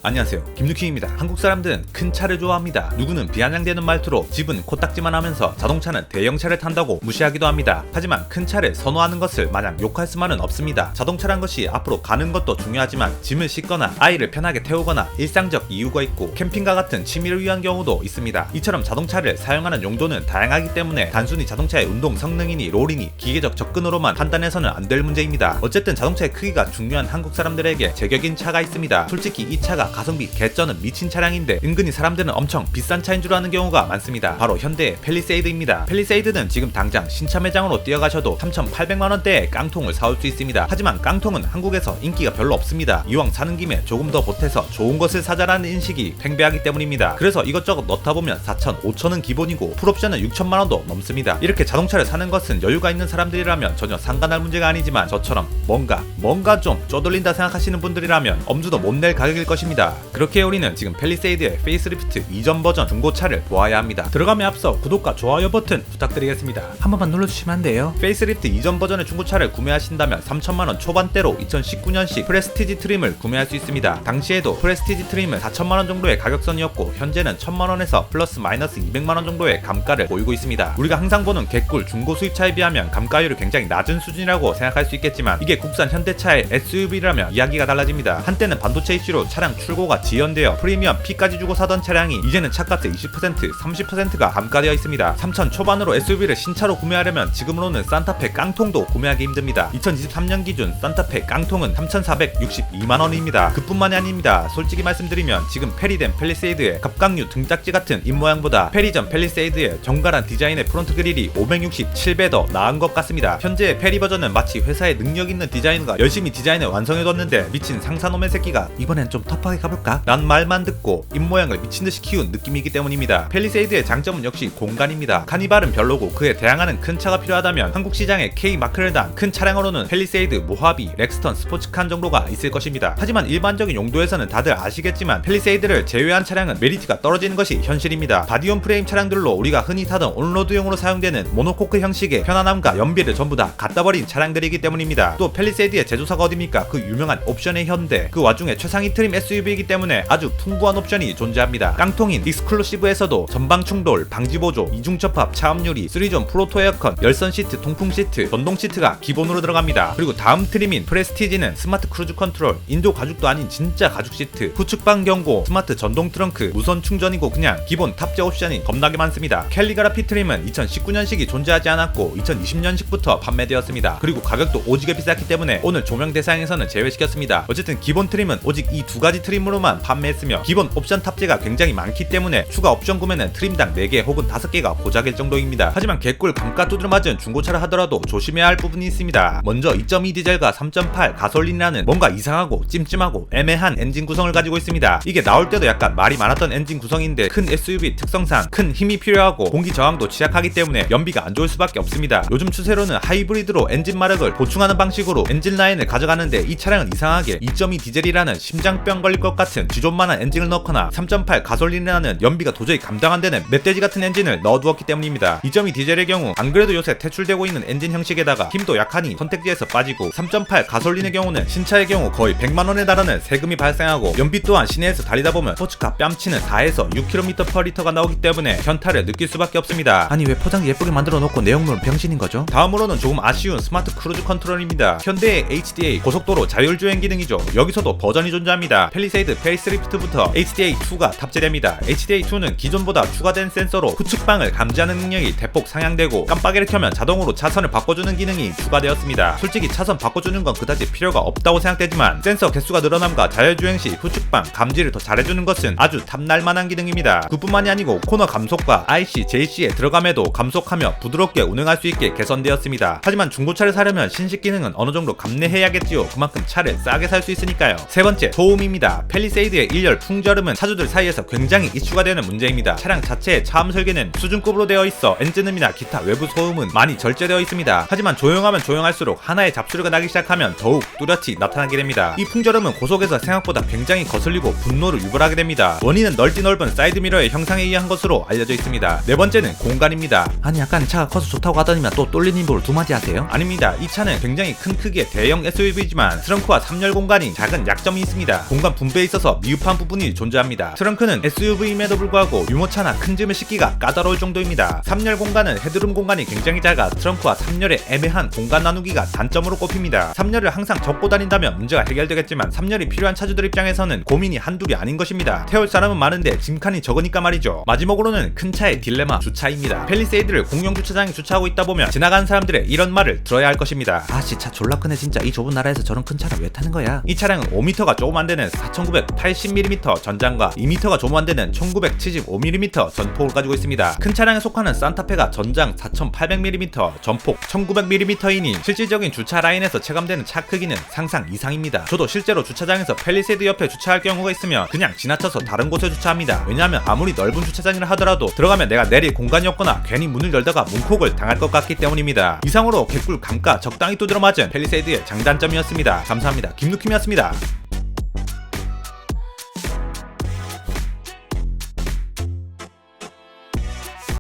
안녕하세요, 김누킹입니다. 한국 사람들은 큰 차를 좋아합니다. 누구는 비아냥대는 말투로 집은 코딱지만 하면서 자동차는 대형차를 탄다고 무시하기도 합니다. 하지만 큰 차를 선호하는 것을 마냥 욕할 수만은 없습니다. 자동차란 것이 앞으로 가는 것도 중요하지만 짐을 싣거나 아이를 편하게 태우거나 일상적 이유가 있고 캠핑과 같은 취미를 위한 경우도 있습니다. 이처럼 자동차를 사용하는 용도는 다양하기 때문에 단순히 자동차의 운동 성능이니 롤이니 기계적 접근으로만 판단해서는 안 될 문제입니다. 어쨌든 자동차의 크기가 중요한 한국 사람들에게 제격인 차가 있습니다. 솔직히 이 차가 가성비 개쩌는 미친 차량인데 은근히 사람들은 엄청 비싼 차인 줄 아는 경우가 많습니다. 바로 현대의 팰리세이드입니다. 팰리세이드는 지금 당장 신차 매장으로 뛰어가셔도 3,800만원대의 깡통을 사올 수 있습니다. 하지만 깡통은 한국에서 인기가 별로 없습니다. 이왕 사는 김에 조금 더 보태서 좋은 것을 사자라는 인식이 팽배하기 때문입니다. 그래서 이것저것 넣다 보면 4,000, 5,000은 기본이고 풀옵션은 6천만원도 넘습니다. 이렇게 자동차를 사는 것은 여유가 있는 사람들이라면 전혀 상관할 문제가 아니지만 저처럼 뭔가 좀 쪼들린다 생각하시는 분들이라면 엄두도 못 낼 가격일 것입니다. 그렇게 우리는 지금 팰리세이드의 페이스리프트 이전 버전 중고차를 보아야 합니다. 들어가면 앞서 구독과 좋아요 버튼 부탁드리겠습니다. 한 번만 눌러주시면 안 돼요? 페이스리프트 이전 버전의 중고차를 구매하신다면 3천만원 초반대로 2019년식 프레스티지 트림을 구매할 수 있습니다. 당시에도 프레스티지 트림은 4천만원 정도의 가격선이었고 현재는 1,000만원에서 플러스 마이너스 200만원 정도의 감가를 보이고 있습니다. 우리가 항상 보는 개꿀 중고 수입차에 비하면 감가율이 굉장히 낮은 수준이라고 생각할 수 있겠지만 이게 국산 현대차의 SUV라면 이야기가 달라집니다. 한때는 반도체 이슈로 차량 출고가 지연되어 프리미엄 P까지 주고 사던 차량이 이제는 차값의 20%, 30%가 감가되어 있습니다. 3천 초반으로 SUV를 신차로 구매하려면 지금으로는 산타페 깡통도 구매하기 힘듭니다. 2023년 기준 산타페 깡통은 3,462만원입니다. 그뿐만이 아닙니다. 솔직히 말씀드리면 지금 페리된 팰리세이드의 갑각류 등딱지 같은 입모양보다 페리전 팰리세이드의 정갈한 디자인의 프론트 그릴이 567배 더 나은 것 같습니다. 현재의 페리 버전은 마치 회사의 능력 있는 디자이너가 열심히 디자인을 완성해뒀는데 미친 상사놈의 새끼가 이번엔 좀 터프하게 가볼까? 란 말만 듣고 입모양을 미친듯이 키운 느낌이기 때문입니다. 팰리세이드의 장점은 역시 공간입니다. 카니발은 별로고 그에 대항하는 큰 차가 필요하다면 한국 시장에 K마크를 단 큰 차량으로는 팰리세이드, 모하비, 렉스턴, 스포츠칸 정도가 있을 것입니다. 하지만 일반적인 용도에서는 다들 아시겠지만 팰리세이드를 제외한 차량은 메리트가 떨어지는 것이 현실입니다. 바디온 프레임 차량들로 우리가 흔히 타던 온로드용으로 사용되는 모노코크 형식의 편안함과 연비를 전부 다 갖다 버린 차량들이기 때문입니다. 또 팰리세이드의 제조사가 어딥니까? 그 유명한 옵션의 현대. 그 와중에 최상위 트림 SUV이기 때문에 아주 풍부한 옵션이 존재합니다. 깡통인 익스클루시브에서도 전방 충돌, 방지 보조, 이중 접합, 차음 유리, 3존 프로토 에어컨, 열선 시트, 통풍 시트, 전동 시트가 기본으로 들어갑니다. 그리고 다음 트림인 프레스티지는 스마트 크루즈 컨트롤, 인도 가죽도 아닌 진짜 가죽 시트, 후측방 경고, 스마트 전동 트렁크, 무선 충전이고 그냥 기본 탑재 옵션이 겁나게 많습니다. 캘리그라피 트림은 2019년식이 존재하지 않았고 2020년식부터 판매되었습니다. 그리고 가격도 오지게 비쌌기 때문에 오늘 조명 대상에서는 제외시켰습니다. 어쨌든 기본 트림은 오직 이 두 가지 트림으로만 판매했으며 기본 옵션 탑재가 굉장히 많기 때문에 추가 옵션 구매는 트림당 4개 혹은 5개가 고작일 정도입니다. 하지만 개꿀 감가 두드려 맞은 중고차를 하더라도 조심해야 할 부분이 있습니다. 먼저 2.2 디젤과 3.8 가솔린이라는 뭔가 이상하고 찜찜하고 애매한 엔진 구성을 가지고 있습니다. 이게 나올 때도 약간 말이 많았던 엔진 구성인데 큰 SUV 특성상 큰 힘이 필요하고 공기 저항도 취약하기 때문에 연비가 안 좋을 수밖에 없습니다. 요즘 추세로는 하이브리드로 엔진 마력을 보충하는 방식으로 엔진 라인을 가져가는데 이 차량은 이상하게 2.2 디젤이라는 심장병 걸릴 것 같은 쥐존만한 엔진을 넣거나 3.8 가솔린이라는 연비가 도저히 감당 안 되는 멧돼지 같은 엔진을 넣어두었기 때문입니다. 2.2 디젤의 경우 안 그래도 요새 퇴출되고 있는 엔진 형식에다가 힘도 약하니 선택지에서 빠지고 3.8 가솔린의 경우는 신차의 경우 거의 100만원에 달하는 세금이 발생하고 연비 또한 시내에서 달리다 보면 스포츠카 뺨치는 4에서 6km/L가 나오기 때문에 현타를 느낄 수밖에 없습니다. 아니 왜 포장 예쁘게 만들어 놓고 내용물은 병신인 거죠? 다음으로는 조금 아쉬운 스마트 크루즈 컨트롤입니다. 현대의 HDA 고속도로 자율주행 기능이죠. 여기서도 버전이 존재합니다. 팰리세이드 페이스리프트부터 HDA2가 탑재됩니다. HDA2는 기존보다 추가된 센서로 후측방을 감지하는 능력이 대폭 상향되고 깜빡이를 켜면 자동으로 차선을 바꿔주는 기능이 추가되었습니다. 솔직히 차선 바꿔주는 건 그다지 필요가 없다고 생각되지만 센서 개수가 늘어남과 자율주행 시 후측방 감지를 더 잘해주는 것은 아주 탐날만한 기능입니다. 그뿐만이 아니고 코너 감속과 IC, JC에 들어감에도 감속하며 부드럽게 운행할 수 있게 개선되었습니다. 하지만 중고차를 사려면 신식 기능은 어느 정도 감내해야겠지요. 그만큼 차를 싸게 살 수 있으니까요. 세 번째, 소음입니다. 팰리세이드의 일열 풍절음은 차주들 사이에서 굉장히 이슈가 되는 문제입니다. 차량 자체의 차음 설계는 수준급으로 되어 있어 엔진음이나 기타 외부 소음은 많이 절제되어 있습니다. 하지만 조용하면 조용할수록 하나의 잡소리가 나기 시작하면 더욱 뚜렷이 나타나게 됩니다. 이 풍절음은 고속에서 생각보다 굉장히 거슬리고 분노를 유발하게 됩니다. 원인은 넓은 사이드미러의 형상에 의한 것으로 알려져 있습니다. 네 번째는 공간입니다. 아니 약간 차가 커서 좋다고 하더니만 또 똘린 입으로 두 마디 하세요? 아닙니다. 이 차는 굉장히 큰 크기의 대형 SUV지만 트렁크와 3열 공간이 작은 약점이 있습니다. 공간 공도에 있어서 미흡한 부분이 존재합니다. 트렁크는 SUV임에도 불구하고 유모차나 큰 짐을 싣기가 까다로울 정도입니다. 3열 공간은 헤드룸 공간이 굉장히 작아 트렁크와 3열의 애매한 공간 나누기가 단점으로 꼽힙니다. 3열을 항상 접고 다닌다면 문제가 해결되겠지만 3열이 필요한 차주들 입장에서는 고민이 한둘이 아닌 것입니다. 태울 사람은 많은데 짐칸이 적으니까 말이죠. 마지막으로는 큰 차의 딜레마, 주차입니다. 팰리세이드를 공영 주차장에 주차하고 있다 보면 지나가는 사람들의 이런 말을 들어야 할 것입니다. 아씨, 차 졸라 크네 진짜. 이 좁은 나라에서 저런 큰 차를 왜 타는 거야? 이 차량은 5m가 조금 안 되는 4980mm 전장과 2m가 조금 안 되는 1975mm 전폭을 가지고 있습니다. 큰 차량에 속하는 산타페가 전장 4800mm, 전폭 1900mm이니 실질적인 주차 라인에서 체감되는 차 크기는 상상 이상입니다. 저도 실제로 주차장에서 팰리세이드 옆에 주차할 경우가 있으면 그냥 지나쳐서 다른 곳에 주차합니다. 왜냐하면 아무리 넓은 주차장이라 하더라도 들어가면 내가 내릴 공간이 없거나 괜히 문을 열다가 문콕을 당할 것 같기 때문입니다. 이상으로 개꿀 감가 적당히 두드려 맞은 팰리세이드의 장단점이었습니다. 감사합니다. 김누킴이었습니다.